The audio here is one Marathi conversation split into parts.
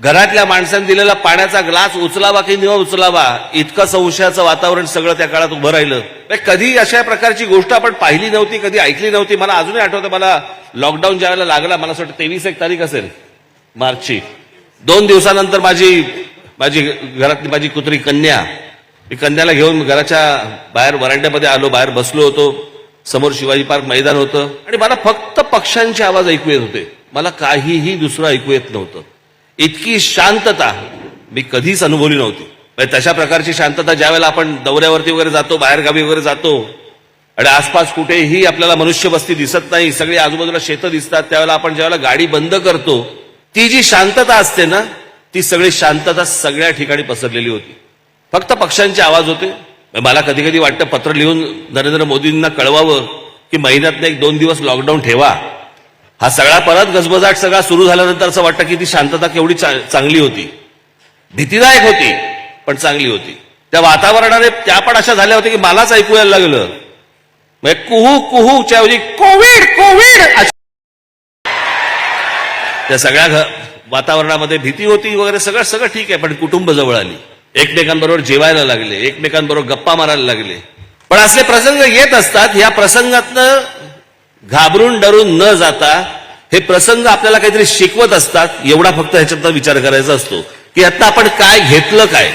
घरातल्या माणसांनी दिलेला पाण्याचा ग्लास उचलावा की न उचलावा इतकं संशयाचं वातावरण सगळं त्या काळात उभं राहिलं. कधी अशा प्रकारची गोष्ट आपण पाहिली नव्हती, कधी ऐकली नव्हती. मला अजूनही आठवतं, मला लॉकडाऊन ज्यावेळेला लागला, मला असं वाटतं 23 तारीख असेल मार्चची, 2 दिवसानंतर माझी घरातली माझी कुत्री कन्या, मी कन्याला घेऊन घराच्या बाहेर वरांड्यामध्ये आलो. बाहेर बसलो होतो, समोर शिवाजी पार्क मैदान होतं आणि मला फक्त पक्ष्यांचे आवाज ऐकू येत होते. मला काहीही दुसरं ऐकू येत नव्हतं. इतकी शांतता मी कधीच अनुभवली नव्हती. तशा प्रकारची शांतता ज्यावेळेला आपण दौऱ्यावरती वगैरे जातो, बाहेरगावी वगैरे जातो आणि आसपास कुठेही आपल्याला मनुष्यवस्ती दिसत नाही, सगळी आजूबाजूला शेतं दिसतात, त्यावेळेला आपण ज्यावेळेला गाडी बंद करतो, ती जी शांतता असते ना, ती सगळी शांतता सगळ्या ठिकाणी पसरलेली होती. फक्त पक्ष्यांचे आवाज होते. मला कधी कधी वाटतं पत्र लिहून नरेंद्र मोदींना कळवावं की महिन्यातनं 1-2 दिवस लॉकडाऊन ठेवा. हा सगळा परत गजबजाट सगळा सुरू झाल्यानंतर असं वाटतं की ती शांतता केवढी चांगली होती. भीतीदायक होती पण चांगली होती. त्या वातावरणाने त्या पण अशा झाल्या होत्या की मलाच ऐकू यायला लागलं. कुहू कुहूच्या ऐवजी कोविड कोविड, त्या सगळ्या वातावरणामध्ये भीती होती वगैरे, सगळं ठीक आहे. पण कुटुंब जवळ आली, एकमेकांबरोबर जेवायला लागले, एकमेकांबरोबर गप्पा मारायला लागले. पण असले प्रसंग येत असतात. या प्रसंगातनं घाबरून डरून न जाता हे प्रसंग आपल्याला काहीतरी शिकवत असतात. एवढा फक्त ह्याच्यातनं विचार करायचा असतो की आता आपण काय घेतलं, काय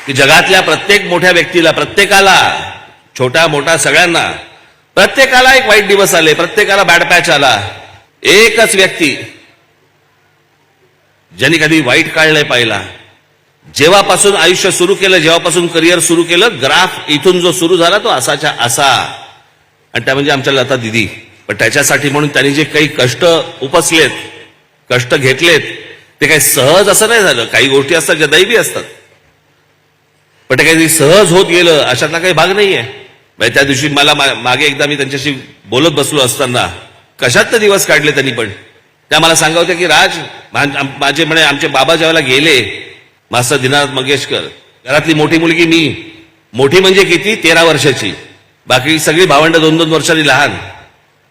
की जगातल्या प्रत्येक मोठ्या व्यक्तीला, प्रत्येकाला, छोटा मोठा सगळ्यांना, प्रत्येकाला एक वाईट दिवस आले, प्रत्येकाला बॅड पॅच आला. एकच व्यक्ती ज्यांनी कधी वाईट काळ नाही पाहिला, जेव्हापासून आयुष्य सुरू केलं, जेव्हापासून करिअर सुरू केलं, ग्राफ इथून जो सुरू झाला तो असाच्या असा, आणि त्या म्हणजे आमच्या लता दिदी. पण त्याच्यासाठी म्हणून त्यांनी जे काही कष्ट उपसलेत, कष्ट घेतलेत, ते काही सहज असं नाही झालं. काही गोष्टी असतात ज्या दैवी असतात, पण ते काही सहज होत गेलं अशातला काही भाग नाहीये. त्या दिवशी मला मागे एकदा मी त्यांच्याशी बोलत बसलो असताना कशात दिवस काढले त्यांनी, पण त्या मला सांगा होत्या की राज, माझे म्हणे आमचे बाबा ज्यावेळेला गेले, मास्टर दीनानाथ मंगेशकर, घरातली मोठी मुलगी मी, मोठी म्हणजे किती, 13 वर्षाची, बाकी सगळी भावंड 2-2 वर्षांनी लहान.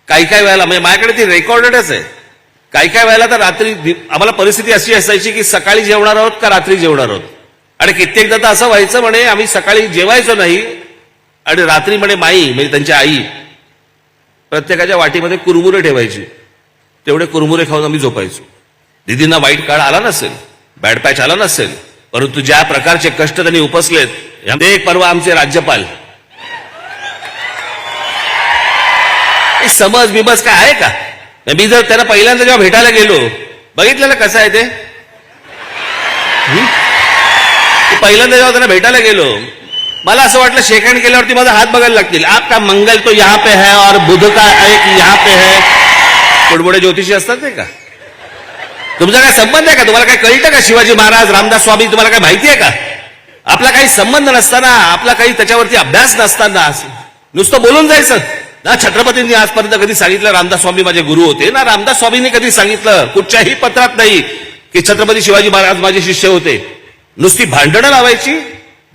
काही वेळेला म्हणजे माझ्याकडे ती रेकॉर्डेडच आहे. काही वेळेला तर रात्री आम्हाला परिस्थिती अशी असायची की सकाळी जेवणार आहोत का रात्री जेवणार आहोत. आणि कित्येकदा तर असं व्हायचं म्हणे आम्ही सकाळी जेवायचो नाही आणि रात्री म्हणे माई म्हणजे त्यांची आई प्रत्येकाच्या वाटीमध्ये कुरमुरे ठेवायची. तेवढे कुरमुरे खाऊन आम्ही झोपायचो. दिदींना वाईट काळ आला नसेल, बॅड पॅच आला नसेल, परंतु ज्या प्रकारचे कष्ट त्यांनी उपसलेत. एक परवा आमचे राज्यपाल, समज बिमज काय आहे का, मी जर त्यांना पहिल्यांदा जेव्हा भेटायला गेलो, बघितलं ना कसं आहे ते, पहिल्यांदा जेव्हा त्यांना भेटायला गेलो, मला असं वाटलं शेक हँड केल्यावरती माझा हात बघायला लागतील. आपका मंगल तो यहाँ पे है और बुध का एक यहाँ पे है. पुढे ज्योतिषी असतात नाही का, तुमचा काय संबंध आहे का, तुम्हाला काय कळतं का, शिवाजी महाराज, रामदास स्वामी तुम्हाला काय माहिती आहे का. आपला काही संबंध नसताना, आपला काही त्याच्यावरती अभ्यास नसताना नुसतं बोलून जायचं ना. छत्रपतींनी आजपर्यंत कधी सांगितलं रामदास स्वामी माझे गुरु होते ना, रामदास स्वामींनी कधी सांगितलं कुठच्याही पत्रात नाही की छत्रपती शिवाजी महाराज माझे शिष्य होते. नुसती भांडणं लावायची,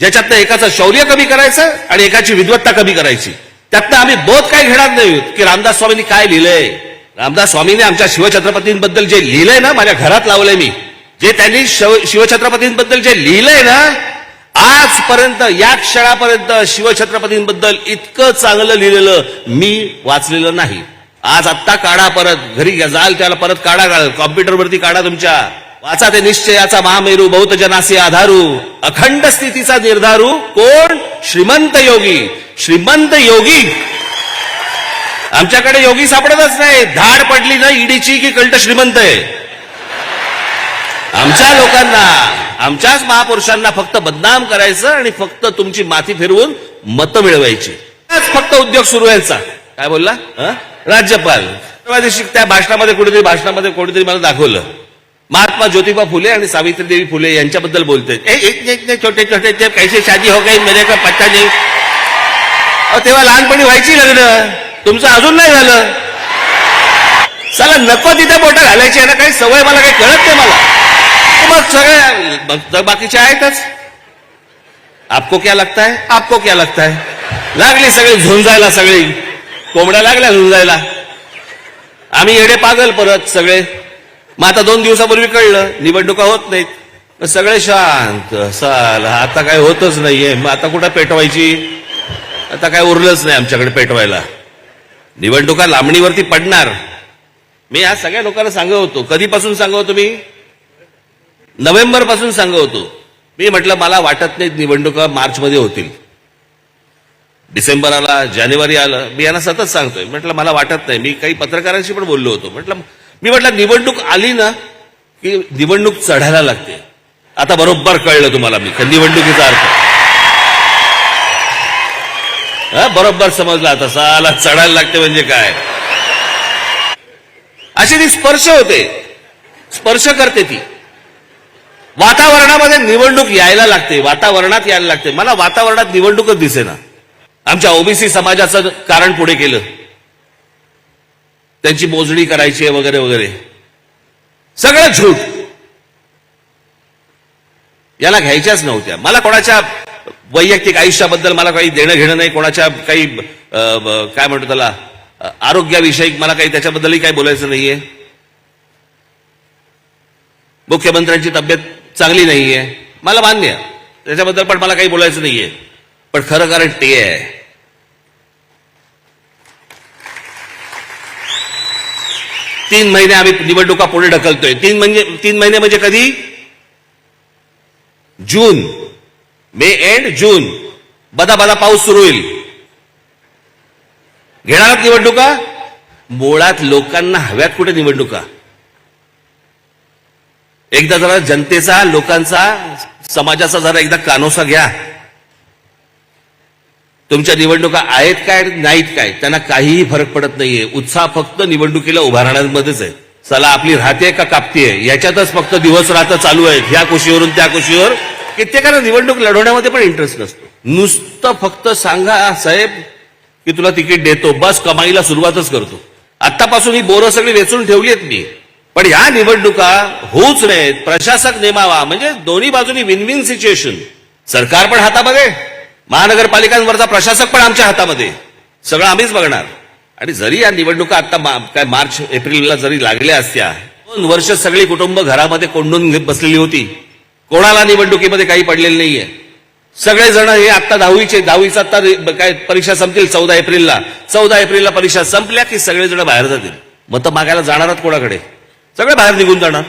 ज्याच्यातनं एकाचं शौर्य कमी करायचं आणि एकाची विद्वत्ता कमी करायची. त्यातनं आम्ही बोध काय घेणार नाही की रामदास स्वामींनी काय लिहिलंय. रामदास स्वामींनी आमच्या शिवछत्रपतींबद्दल जे लिहिलंय ना, माझ्या घरात लावलंय मी, जे त्यांनी शिवछत्रपतींबद्दल जे लिहिलंय ना, आजपर्यंत या क्षणापर्यंत शिवछत्रपतींबद्दल इतकं चांगलं लिहिलेलं मी वाचलेलं नाही. आज आत्ता काढा, परत घरी जाल त्याला परत काढा, कॉम्प्युटरवरती काढा तुमच्या, वाचा ते निश्चयाचा महामेरू, बहुत जनासी आधारू, अखंड स्थितीचा निर्धारू कोण, श्रीमंत योगी. श्रीमंत योगी आमच्याकडे योगी सापडतच नाही. धाड पडली ना ईडीची की कळतं श्रीमंत आहे. आमच्या लोकांना, आमच्याच महापुरुषांना फक्त बदनाम करायचं आणि फक्त तुमची माथी फिरवून मतं मिळवायची, फक्त उद्योग सुरू व्हायचा. काय बोलला राज्यपाल. त्या भाषणामध्ये कोणीतरी मला दाखवलं, महात्मा ज्योतिबा फुले आणि सावित्रीदेवी फुले यांच्याबद्दल बोलते. छोटे छोटे कैसे शादी हो गई मेरे का पत्ता नाही. तेव्हा लहानपणी व्हायची लग्न, तुमचं अजून नाही झालं. चला नको तिथे बोटं घालायची आहे ना, काही सवय मला काही कळत नाही मला. मग सगळे बाकीचे आहेतच. आपको क्या लगता है, आपको क्या लगता है. लागली सगळी झुंजायला, सगळी कोंबड्या लागल्या झुंजायला. आम्ही येडे पागल परत सगळे. मग आता 2 दिवसापूर्वी कळलं निवडणुका होत नाहीत, मग सगळे शांत. साला आता काय होतच नाहीये, मग आता कुठं पेटवायची? आता काय उरलंच नाही आमच्याकडे पेटवायला. निवडणुका लांबणीवरती पडणार. मी आज सगळ्या लोकांना सांगत होतो. कधीपासून सांगत होतो मी? नोव्हेंबर पासून सांगत होतो. मी म्हटलं मला वाटत नाही निवडणुका मार्चमध्ये होतील. डिसेंबर आला, जानेवारी आलं, मी यांना सतत सांगतोय. म्हटलं मला वाटत नाही. मी काही पत्रकारांशी पण बोललो होतो. म्हटलं निवडणूक आली ना की निवडणूक चढायला लागते. आता बरोबर कळलं तुम्हाला मी निवडणुकीचा अर्थ. बरोबर समजला आता. साला चढायला लागते म्हणजे काय. अशी ती स्पर्श होते, स्पर्श करते ती. वातावरणामध्ये निवडणूक यायला लागते, वातावरणात यायला लागते. मला वातावरणात निवडणूकच दिसेना. आमच्या ओबीसी समाजाचं कारण पुढे केलं, त्यांची मोजणी करायची वगैरे वगैरे, सगळं झूट. याला घ्यायच्याच नव्हत्या. मला कोणाच्या वैयक्तिक आयुष्याबद्दल मला काही देणं घेणं नाही. कोणाच्या काही काय म्हणतो त्याला आरोग्याविषयी मला काही त्याच्याबद्दलही काही बोलायचं नाहीये. मुख्यमंत्र्यांची तब्येत चांगली नाहीये, मला मान्य आहे, त्याच्याबद्दल पण मला काही बोलायचं नाहीये. पण खरं कारण ते आहे, 3 महिने आम्ही निवडणुका पुढे ढकलतोय. 3 महिने म्हणजे कधी? जून, मे एंड जून. बदा पाऊस सुरू होईल. घेणार निवडणुका? मुळात लोकांना हव्यात कुठे निवडणुका? एकदा जरा जनतेचा, लोकांचा, समाजाचा जरा एकदा कानोसा घ्या. तुमच्या निवडणुका आहेत काय नाहीत काय त्यांना काहीही फरक पडत नाहीये. उत्साह फक्त निवडणुकीला उभा राहण्यामध्येच आहे. चला आपली राहते का कापतीये याच्यातच फक्त दिवस रात्र चालू आहेत. ह्या कुशीवरून त्या कुशीवर. कित्येकांना निवडणूक लढवण्यामध्ये पण इंटरेस्ट नसतो. नुसतं फक्त सांगा साहेब की तुला तिकीट देतो, बस कमाईला सुरुवातच करतो. आतापासून ही बोरं सगळी वेचून ठेवली आहेत मी. पण ह्या निवडणुका होऊच नाहीत, प्रशासक नेमावा, म्हणजे दोन्ही बाजूनी विन विन सिच्युएशन. सरकार पण हातामध्ये, महानगरपालिकांवरचा प्रशासक पण आमच्या हातामध्ये, सगळं आम्हीच बघणार. आणि जरी या निवडणुका आता काय मार्च एप्रिलला जरी लागल्या असत्या, 2 वर्ष सगळी कुटुंब घरामध्ये कोंडून बसलेली होती. कोणाला निवडणुकीमध्ये काही पडलेलं नाहीये. सगळेजण हे आता 10वीचा आता काय परीक्षा संपतील 14 एप्रिलला. 14 एप्रिलला परीक्षा संपल्या की सगळेजण बाहेर जातील. मतं मागायला जाणारच कोणाकडे? सगळे बाहेर निघून जाणार.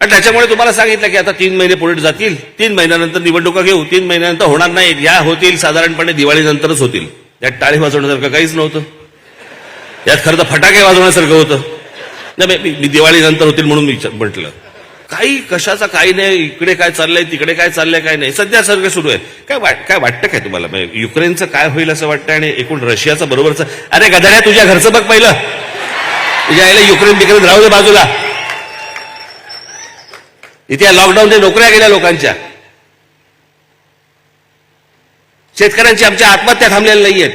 आणि त्याच्यामुळे तुम्हाला सांगितलं की आता 3 महिने पुढे जातील, 3 महिन्यानंतर निवडणुका घेऊ. 3 महिन्यानंतर होणार नाहीत, या होतील साधारणपणे दिवाळीनंतरच होतील. यात टाळी वाजवण्यासारखं काहीच नव्हतं. यात खरं तर फटाके वाजवण्यासारखं होतं. नाही, मी दिवाळीनंतर होतील म्हणून मी म्हटलं. काही कशाचा काही नाही. इकडे काय चाललंय, तिकडे काय चाललंय, काय नाही. सध्या सगळं सुरू आहे. काय वाटतं काय तुम्हाला? युक्रेनचं काय होईल असं वाटतं आणि एकूण रशियाचं बरोबरचं? अरे गधाड्या, तुझ्या घरचं बघ पहिलं. तुझ्या आईला युक्रेन राहू दे बाजूला. इथे लॉकडाऊनने नोकऱ्या गेल्या लोकांच्या. शेतकऱ्यांची आमच्या आत्महत्या थांबलेल्या नाहीयेत.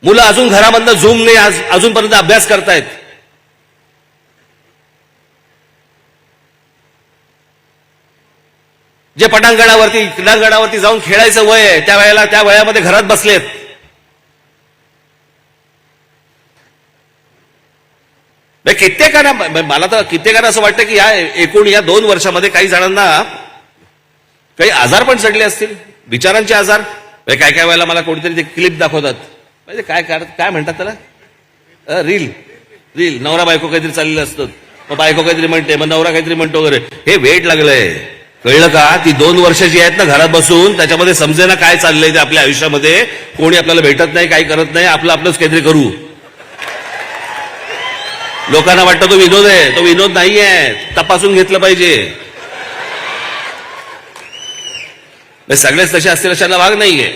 मुलं अजून घरामधनं झूमने अजूनपर्यंत अभ्यास करतायत. जे पटांगणावरती, क्रीडांगणावरती जाऊन खेळायचं वय आहे त्या वयामध्ये घरात बसलेत. कित्येकांना, मला तर कित्येकांना असं वाटतं की या 2 वर्षामध्ये काही जणांना काही आजार पण चढले असतील, विचारांचे आजार. काय वेळेला मला कोणीतरी ते क्लिप दाखवतात, म्हणजे काय म्हणतात त्याला, रील. नवरा बायको काहीतरी चाललेलं असतं, मग बायको काहीतरी म्हणते, मग नवरा काहीतरी म्हणतो वगैरे. हे वेट लागलंय, कळलं का? ती 2 वर्षाची आहेत ना घरात बसून, त्याच्यामध्ये समजे ना काय चाललंय ते आपल्या आयुष्यामध्ये. कोणी आपल्याला भेटत नाही, काही करत नाही, आपलंच काहीतरी करू. लोकांना वाटतं तो विनोद आहे. तो विनोद नाहीये, तपासून घेतलं पाहिजे. सगळेच तसे असतील अशाला भाग नाहीये.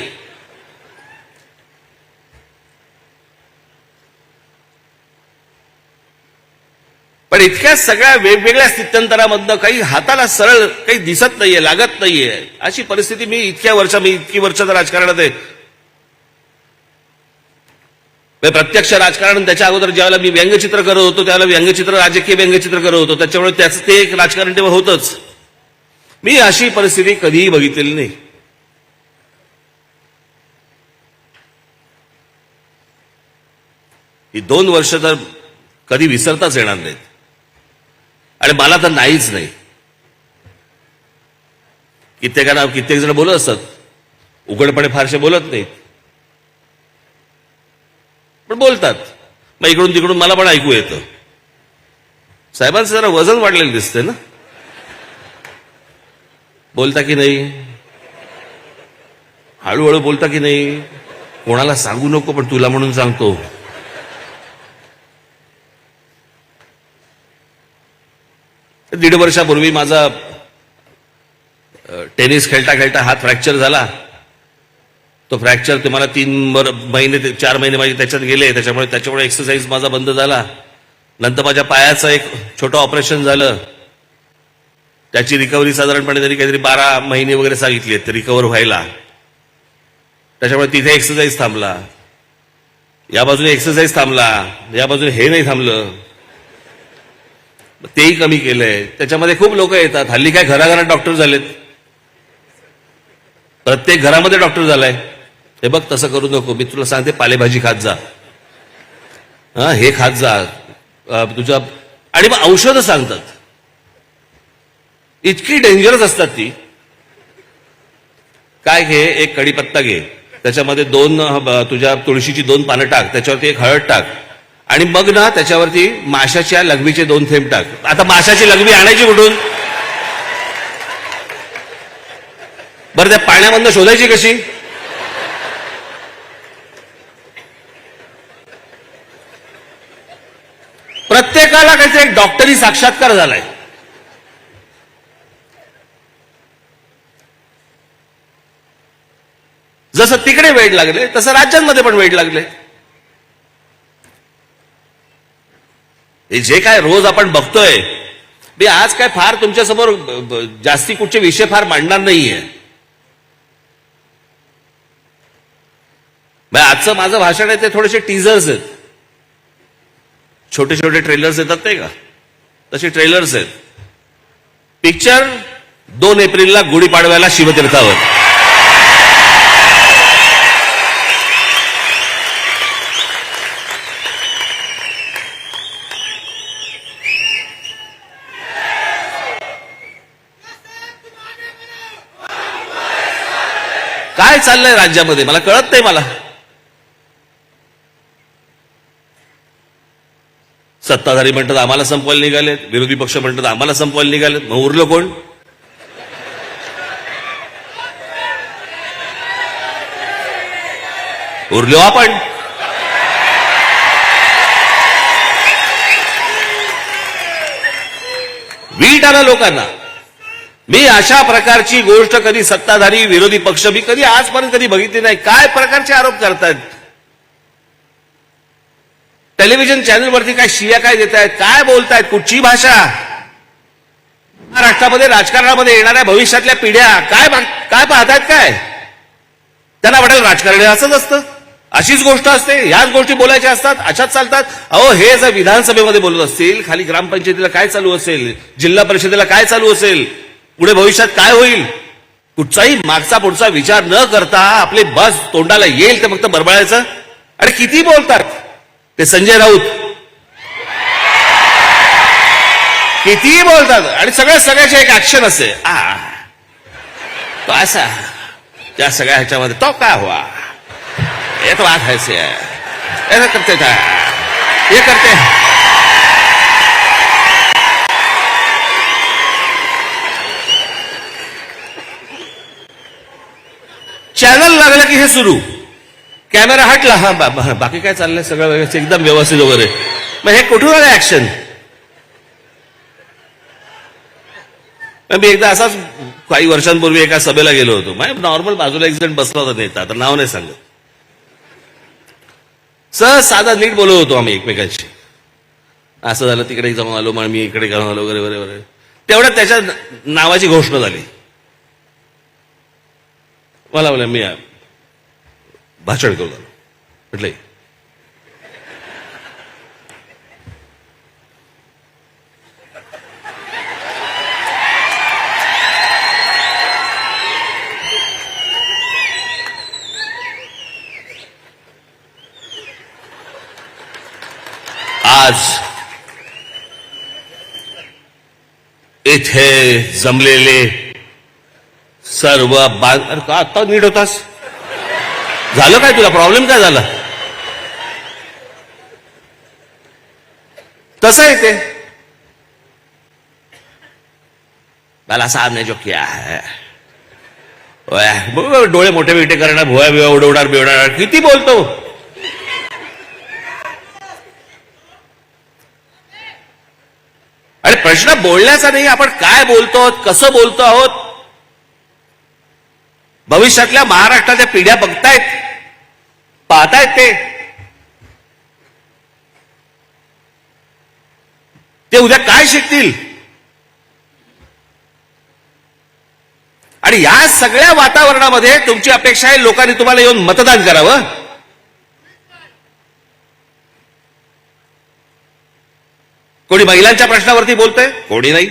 पण इतक्या सगळ्या वेगवेगळ्या स्थित्यंतरामधनं काही हाताला सरळ काही दिसत नाहीये, लागत नाहीये, अशी परिस्थिती. मी इतकी वर्ष राजकारणात आहे. प्रत्यक्ष राजकारण, त्याच्या अगोदर ज्यावेळेला मी व्यंगचित्र करत होतो त्यावेळेला राजकीय व्यंगचित्र करत होतो, त्याच्यामुळे त्याचं ते एक राजकारण तेव्हा होतच. मी अशी परिस्थिती कधीही बघितलेली नाही. ही 2 वर्ष तर कधी विसरताच येणार नाहीत. आणि मला तर नाहीच नाही. कित्येक जण बोलत असतात, उघडपणे फारसे बोलत नाहीत, पण बोलतात. मग इकडून तिकडून मला पण ऐकू येतं. साहेबांचं जरा वजन वाढलेलं दिसतंय ना. बोलता की नाही, हळूहळू बोलता की नाही. कोणाला सांगू नको, पण तुला म्हणून सांगतो. दीड वर्षापूर्वी माझा टेनिस खेळता खेळता हात फ्रॅक्चर झाला. तो फ्रॅक्चर तुम्हाला 4 महिने माझे त्याच्यात गेले. त्याच्यामुळे एक्सरसाइज माझा बंद झाला. नंतर माझ्या पायाचं एक छोटं ऑपरेशन झालं. त्याची रिकव्हरी साधारणपणे तरी काहीतरी 12 महिने वगैरे सांगितली आहेत रिकव्हर व्हायला. त्याच्यामुळे तिथे एक्सरसाइज थांबला, या बाजूने एक्सरसाइज थांबला, या बाजूने हे नाही थांबलं, तेही कमी केलंय. त्याच्यामध्ये खूप लोक येतात. हल्ली काय घराघरात डॉक्टर झालेत, प्रत्येक घरामध्ये डॉक्टर झालाय. हे बघ, तसं करू नको, मी तुला सांगते पालेभाजी खात जा, हे खात जा तुझ्या. आणि मग औषधं सांगतात, इतकी डेंजरस असतात ती. काय घे, एक कढीपत्ता घे, त्याच्यामध्ये तुझ्या तुळशीची 2 पानं टाक, त्याच्यावरती एक हळद टाक, आणि मग ना त्याच्यावरती माशाच्या लघवीचे 2 थेंब टाक. आता माशाची लघवी आणायची कुठून बरं? त्या पाण्यामधनं शोधायची कशी? प्रत्येकाला काहीतरी एक डॉक्टरी साक्षात्कार झालाय. जसं तिकडे वेड लागले, तसं राज्यांमध्ये पण वेड लागले. जे काय रोज आपण बघतोय, मी आज काय फार तुमच्यासमोर जास्ती कुठचे विषय फार मांडणार नाहीये. आजचं माझं भाषण आहे ते थोडेसे टीझर्स आहेत, छोटे छोटे ट्रेलर्स येतात ते का, तसे ट्रेलर्स आहेत. पिक्चर 2 एप्रिलला गुढीपाडव्याला शिवतीर्थावर. काय चाललंय राज्यामध्ये मला कळत नाही. मला सत्ताधारी म्हणतात आम्हाला संपवायला निघालेत, विरोधी पक्ष म्हणतात आम्हाला संपवायला निघालेत. मग उरलं कोण? उरलो आपण. वीट आला लोकांना. मी अशा प्रकारची गोष्ट कधी सत्ताधारी विरोधी पक्ष मी कधी आजपर्यंत कधी बघितली नाही. काय प्रकारचे आरोप करतात? टेलिव्हिजन चॅनलवरती काय शिया काय देत आहेत, काय बोलतायत, कुठची भाषा? महाराष्ट्रामध्ये राजकारणामध्ये येणाऱ्या भविष्यातल्या पिढ्या काय पाहतायत? काय त्यांना वाटेल राजकारण असंच असतं, अशीच गोष्ट असते, ह्याच गोष्टी बोलायच्या असतात, अशाच चालतात. अहो, हे जर विधानसभेमध्ये बोलत असतील, खाली ग्रामपंचायतीला काय चालू असेल, जिल्हा परिषदेला काय चालू असेल, पुढे भविष्यात काय होईल, कुठचाही मागचा पुढचा विचार न करता आपले बस तोंडाला येईल ते फक्त बरबळायचं. आणि किती बोलतात ते संजय राऊत, किती बोलतात. आणि सगळ्याची एक ऍक्शन असते, तो असा त्या सगळ्या ह्याच्यामध्ये तो काय हुआ, ये तो बात ऐसे है, ऐसा करते था, ये करते. चॅनल लागलं की हे सुरू, कॅमेरा हटला, हा बाकी काय चाललंय, सगळं व्यवस्थित, एकदम व्यवस्थित वगैरे. मग हे कुठून आलं ऍक्शन? मी एकदा असाच काही वर्षांपूर्वी एका सभेला गेलो होतो. नॉर्मल बाजूला एक जण बसला होता नेता, तर नाव नाही सांगत, सहज साधा नीट बोलत होतो आम्ही एकमेकांशी. असं झालं, तिकडे जाऊन आलो, मग मी इकडे जाऊन आलो वगैरे वगैरे. तेवढ्यात त्याच्या नावाची घोषणा झाली. मला बोला मी भाषण करू लागलो. म्हटलंय येथे जमलेले सर्व अरे का आत्ता नीट होतास? झालं काय तुला? प्रॉब्लेम काय झाला? तसं आहे ते. मला सामने जो किया है डोळे मोठे बिटे करणार, भुवा बिवा उडवणार बिवणार, किती बोलतो. अरे प्रश्न बोलण्याचा नाही, आपण काय बोलतो, कसं बोलतो आहोत. भविष्यातल्या महाराष्ट्राच्या पिढ्या बघतायत, पाहतायत ते उद्या काय शिकतील. आणि या सगळ्या वातावरणामध्ये तुमची अपेक्षा आहे लोकांनी तुम्हाला येऊन मतदान करावं. कोणी महिलांच्या प्रश्नावरती बोलतंय? कोणी नाही.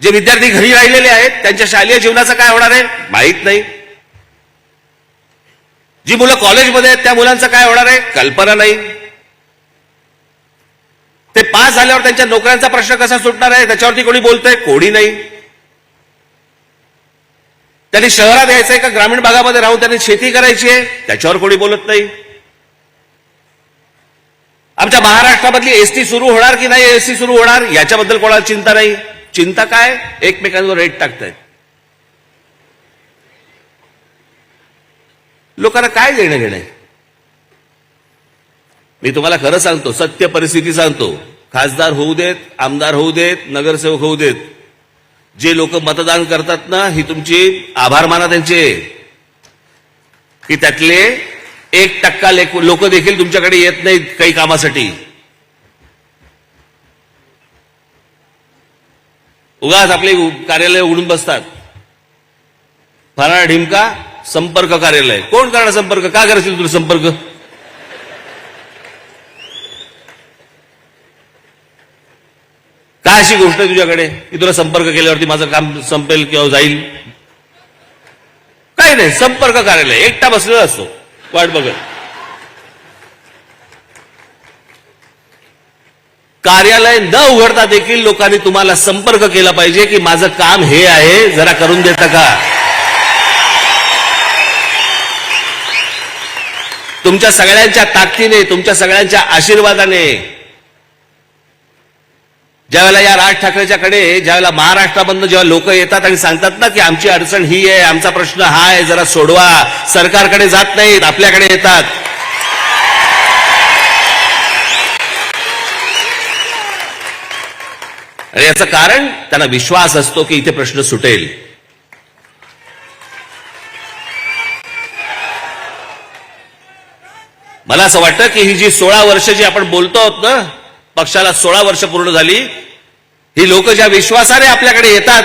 जे विद्यार्थी घरी राहिलेले आहेत त्यांच्या शालेय जीवनाचं काय होणार आहे माहीत नाही. जी मुलं कॉलेजमध्ये आहेत त्या मुलांचं काय होणार आहे कल्पना नाही. ते पास झाल्यावर त्यांच्या नोकऱ्यांचा प्रश्न कसा सुटणार आहे त्याच्यावरती कोणी बोलतंय? कोणी नाही. त्यांनी शहरात यायचंय का ग्रामीण भागामध्ये राहून त्यांनी शेती करायची आहे त्याच्यावर कोणी बोलत नाही. आमच्या महाराष्ट्रामधली एसटी सुरू होणार की नाही एसटी सुरू होणार याच्याबद्दल कोणाला चिंता नाही. चिंता काय? एकमेकांवर रेट टाकतायत. लोकांना काय देणं घेणं आहे? मी तुम्हाला खरं सांगतो, सत्य परिस्थिती सांगतो. खासदार होऊ देत, आमदार होऊ देत, नगरसेवक होऊ देत, जे लोक मतदान करतात ना, ही तुमची आभार माना त्यांचे, की त्यातले 1% लोक देखील तुमच्याकडे येत नाहीत काही कामासाठी. उगाच आपले कार्यालय उघडून बसतात. फराळा ढिमका संपर्क कार्यालय. कोण करणार संपर्क? का करायचं तुला संपर्क? काय अशी गोष्ट आहे तुझ्याकडे की तुला संपर्क केल्यावरती माझं काम संपेल किंवा जाईल? काही नाही. संपर्क कार्यालय एकटा बसलेला असतो वाट बघत. कार्यालय न उघडता देखील लोकांनी तुम्हाला संपर्क केला पाहिजे की माझं काम हे आहे, जरा करून देता का? तुमच्या सगळ्यांच्या ताकदीने, तुमच्या सगळ्यांच्या आशीर्वादाने ज्यावेळेला या राज ठाकरेच्याकडे, ज्यावेळेला महाराष्ट्रामधनं जेव्हा लोक येतात आणि सांगतात ना की आमची अडचण ही आहे, आमचा प्रश्न हा आहे, जरा सोडवा, सरकारकडे जात नाहीत, आपल्याकडे येतात. आणि याचं कारण त्यांना विश्वास असतो की इथे प्रश्न सुटेल. मला असं वाटतं की ही जी 16 वर्ष जी आपण बोलतो आहोत ना, पक्षाला 16 वर्ष पूर्ण झाली, ही लोक ज्या विश्वासाने आपल्याकडे येतात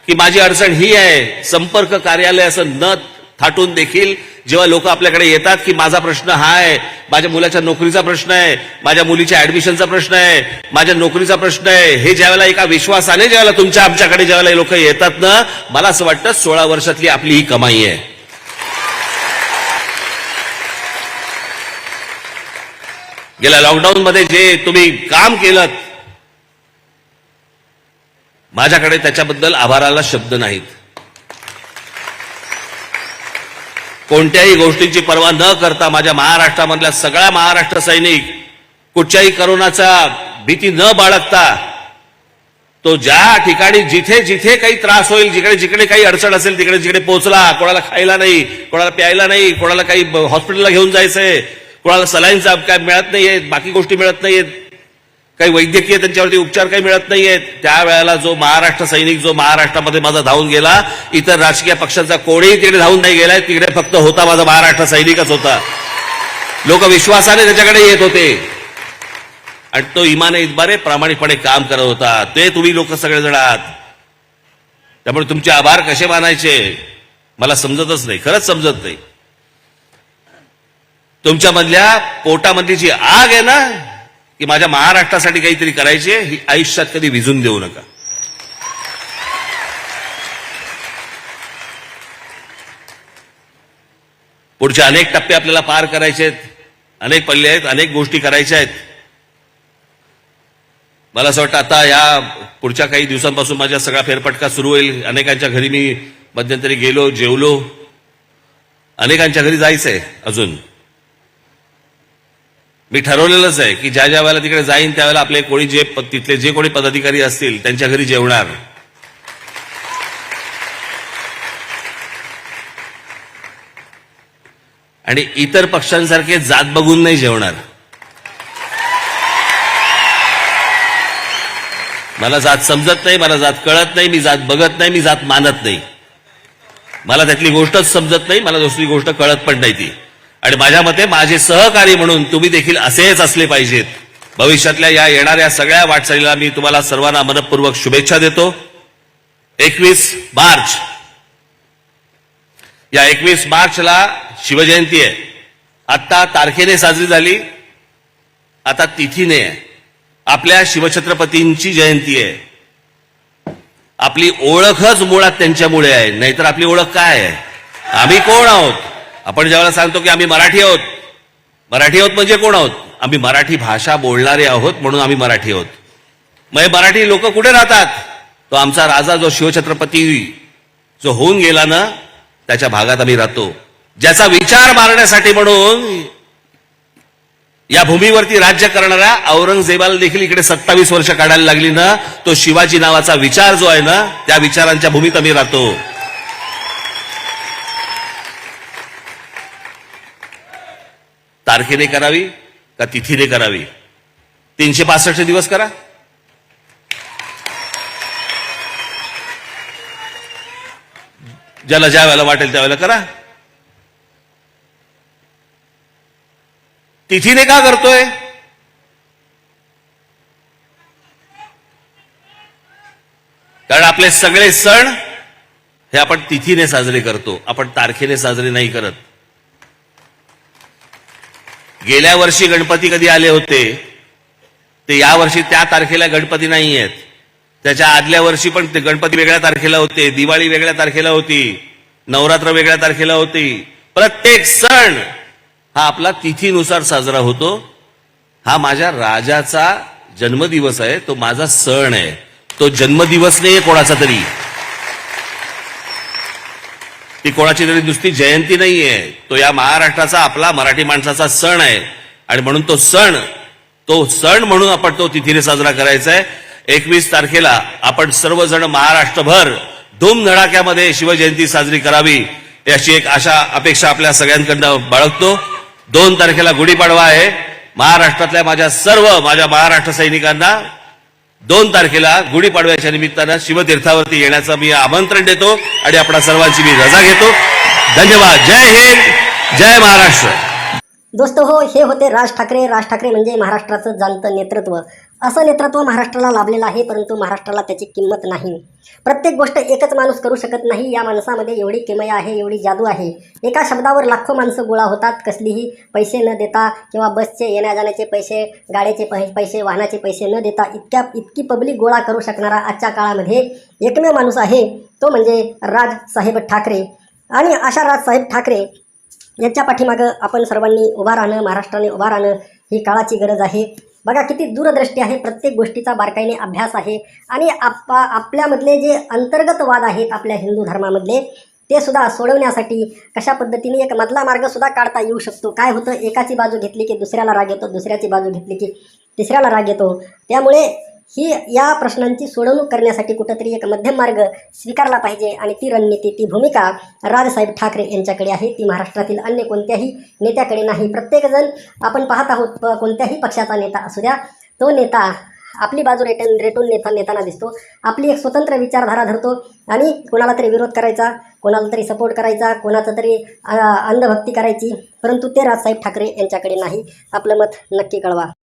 की माझी अडचण ही आहे, संपर्क कार्यालय असं न थाटून देखील जेव्हा लोक आपल्याकडे येतात की माझा प्रश्न हा आहे, माझ्या मुलाच्या नोकरीचा प्रश्न आहे, माझ्या मुलीच्या ऍडमिशनचा प्रश्न आहे, माझ्या नोकरीचा प्रश्न आहे, हे ज्यावेळेला एका विश्वासाने ज्यावेळेला तुमच्या आमच्याकडे ज्यावेळेला लोक येतात ना, मला असं वाटतं 16 वर्षातली आपली ही कमाई आहे. गेल्या लॉकडाऊन मध्ये जे तुम्ही काम केलं, माझ्याकडे त्याच्याबद्दल आभाराला शब्द नाहीत. कोणत्याही गोष्टींची पर्वा न करता माझ्या महाराष्ट्रामधल्या सगळ्या महाराष्ट्र सैनिक कुठच्याही करोनाचा भीती न बाळगता तो ज्या ठिकाणी जिथे जिथे काही त्रास होईल, जिकडे जिकडे काही अडचण असेल तिकडे जिकडे पोहोचला. कोणाला खायला नाही, कोणाला प्यायला नाही, कोणाला काही हॉस्पिटलला घेऊन जायचंय, कोणाला सलाईनचा काय मिळत नाहीये, बाकी गोष्टी मिळत नाहीयेत, काही वैद्यकीय त्यांच्यावरती उपचार काही मिळत नाहीयेत, त्यावेळेला जो महाराष्ट्र सैनिक जो महाराष्ट्रामध्ये माझा धावून गेला, इतर राजकीय पक्षांचा कोणीही तिकडे धावून नाही गेलाय, तिकडे फक्त होता माझा महाराष्ट्र सैनिकच होता. लोक विश्वासाने त्याच्याकडे येत होते आणि तो इमाने इतबारे प्रामाणिकपणे काम करत होता. ते तुम्ही लोक सगळेजण आहात. त्यामुळे तुमचे आभार कसे मानायचे मला समजतच नाही, खरंच समजत नाही. तुमच्यामधल्या पोटामधली जी आग आहे ना की माझ्या महाराष्ट्रासाठी काहीतरी करायचे, ही आयुष्यात कधी विझून देऊ नका. पुढचे अनेक टप्पे आपल्याला पार करायचे आहेत, अनेक पल्ले आहेत, अनेक गोष्टी करायच्या आहेत. मला असं वाटतं आता या पुढच्या काही दिवसांपासून माझ्या सगळा फेरफटका सुरू होईल. अनेकांच्या घरी मी मध्यंतरी गेलो, जेवलो. अनेकांच्या घरी जायचंय अजून. मी ठरवलेलंच आहे की ज्या ज्या वेळेला तिकडे जाईन त्यावेळेला आपले कोणी तिथले जे कोणी पदाधिकारी असतील त्यांच्या घरी जेवणार. आणि इतर पक्षांसारखे जात बघून नाही जेवणार. मला जात समजत नाही, मला जात कळत नाही, मी जात बघत नाही, मी जात मानत नाही. मला त्यातली गोष्टच समजत नाही, मला दुसरी गोष्ट कळत पण नाही ती. आणि माझ्या मते माझे सहकारी म्हणून तुम्ही देखील असेच असले पाहिजेत. भविष्यातल्या या येणाऱ्या सगळ्या वाटचालीला मी तुम्हाला सर्वांना मनपूर्वक शुभेच्छा देतो. 21 मार्च, या 21 मार्चला शिवजयंती आहे. आता तारखेने साजरी झाली, आता तिथीने आहे. आपल्या शिवछत्रपतींची जयंती आहे. आपली ओळखच मुळात त्यांच्यामुळे आहे, नाहीतर आपली ओळख काय आहे? आम्ही कोण आहोत? आपण ज्यावेळेला सांगतो की आम्ही मराठी आहोत, मराठी आहोत म्हणजे कोण आहोत? आम्ही मराठी भाषा बोलणारे आहोत म्हणून आम्ही मराठी आहोत. मग मराठी लोक कुठे राहतात? तो आमचा राजा जो शिवछत्रपती जो होऊन गेला ना, त्याच्या भागात आम्ही राहतो. ज्याचा विचार मारण्यासाठी म्हणून या भूमीवरती राज्य करणाऱ्या औरंगजेबाला देखील इकडे 27 वर्ष काढायला लागली ना, तो शिवाजी नावाचा विचार जो आहे ना, त्या विचारांच्या भूमीत आम्ही राहतो. तारखेने करावी का तिथीने करावी? 365 दिवस करा. ज्याला ज्या वेळेला वाटेल त्यावेळेला करा. तिथीने का करतोय? कारण आपले सगळे सण हे आपण तिथीने साजरे करतो, आपण तारखेने साजरे नाही करत. गेल्या वर्षी गणपती कधी आले होते ते या वर्षी त्या तारखेला गणपती नाही आहेत. त्याच्या आदल्या वर्षी पण ते गणपती वेगळ्या तारखेला होते, दिवाळी वेगळ्या तारखेला होती, नवरात्र वेगळ्या तारखेला होती. प्रत्येक सण हा आपला तिथीनुसार साजरा होतो. हा माझ्या राजाचा जन्मदिवस आहे, तो माझा सण आहे. तो जन्मदिवस नाही कोणाचा तरी, ती कोणाची तरी नुसती जयंती नाहीये. तो या महाराष्ट्राचा, आपला मराठी माणसाचा सण आहे. आणि म्हणून तो सण म्हणून आपण तो तिथीने साजरा करायचा आहे. 21 तारखेला आपण सर्वजण महाराष्ट्रभर धूमधडाक्यामध्ये शिवजयंती साजरी करावी याची एक आशा अपेक्षा आपल्या सगळ्यांकडनं बाळगतो. 2 तारखेला गुढीपाडवा आहे. महाराष्ट्रातल्या माझ्या महाराष्ट्र सैनिकांना 2 तारखेला गुढीपाडव्याच्या निमित्तानं शिवतीर्थावरती येण्याचं मी आमंत्रण देतो आणि आपणा सर्वांची मी रजा घेतो. धन्यवाद. जय हिंद, जय महाराष्ट्र. दोस्तो हो, हे होते राज ठाकरे. राज ठाकरे म्हणजे महाराष्ट्राचं जाणतं नेतृत्व. असं नेतृत्व महाराष्ट्राला लाभलेलं आहे, परंतु महाराष्ट्राला त्याची किंमत नाही. प्रत्येक गोष्ट एकच माणूस करू शकत नाही. या माणसामध्ये एवढी किमया आहे, एवढी जादू आहे. एका शब्दावर लाखो माणसं गोळा होतात, कसलीही पैसे न देता किंवा बसचे येण्या जाण्याचे पैसे, गाड्याचे पैसे, वाहनाचे पैसे न देता इतकी पब्लिक गोळा करू शकणारा आजच्या काळामध्ये एकमेव माणूस आहे, तो म्हणजे राजसाहेब ठाकरे. आणि अशा राजसाहेब ठाकरे यांच्या पाठीमागं आपण सर्वांनी उभा राहणं, महाराष्ट्राने उभा राहणं ही काळाची गरज आहे. बघा किती दूरदृष्टी आहे, प्रत्येक गोष्टीचा बारकाईने अभ्यास आहे. आणि आपल्यामधले जे अंतर्गत वाद आहेत आपल्या हिंदू धर्मामधले, ते सुद्धा सोडवण्यासाठी कशा पद्धतीने एक मधला मार्ग सुद्धा काढता येऊ शकतो. काय होतं, एकाची बाजू घेतली की दुसऱ्याला राग येतो, दुसऱ्याची बाजू घेतली की तिसऱ्याला राग येतो. त्यामुळे या प्रश्नांची सोडवणूक करण्यासाठी कुठंतरी एक मध्यम मार्ग स्वीकारला पाहिजे. आणि ती रणनीती, ती भूमिका राजसाहेब ठाकरे यांच्याकडे आहे. ती महाराष्ट्रातील अन्य कोणत्याही नेत्याकडे नाही. प्रत्येकजण आपण पाहत आहोत, कोणत्याही पक्षाचा नेता असू द्या, तो नेता आपली बाजू रेटून नेताना दिसतो. आपली एक स्वतंत्र विचारधारा धरतो आणि कोणाला तरी विरोध करायचा, कोणाला तरी सपोर्ट करायचा, कोणाचं तरी अंधभक्ती करायची. परंतु ते राजसाहेब ठाकरे यांच्याकडे नाही. आपलं मत नक्की कळवा.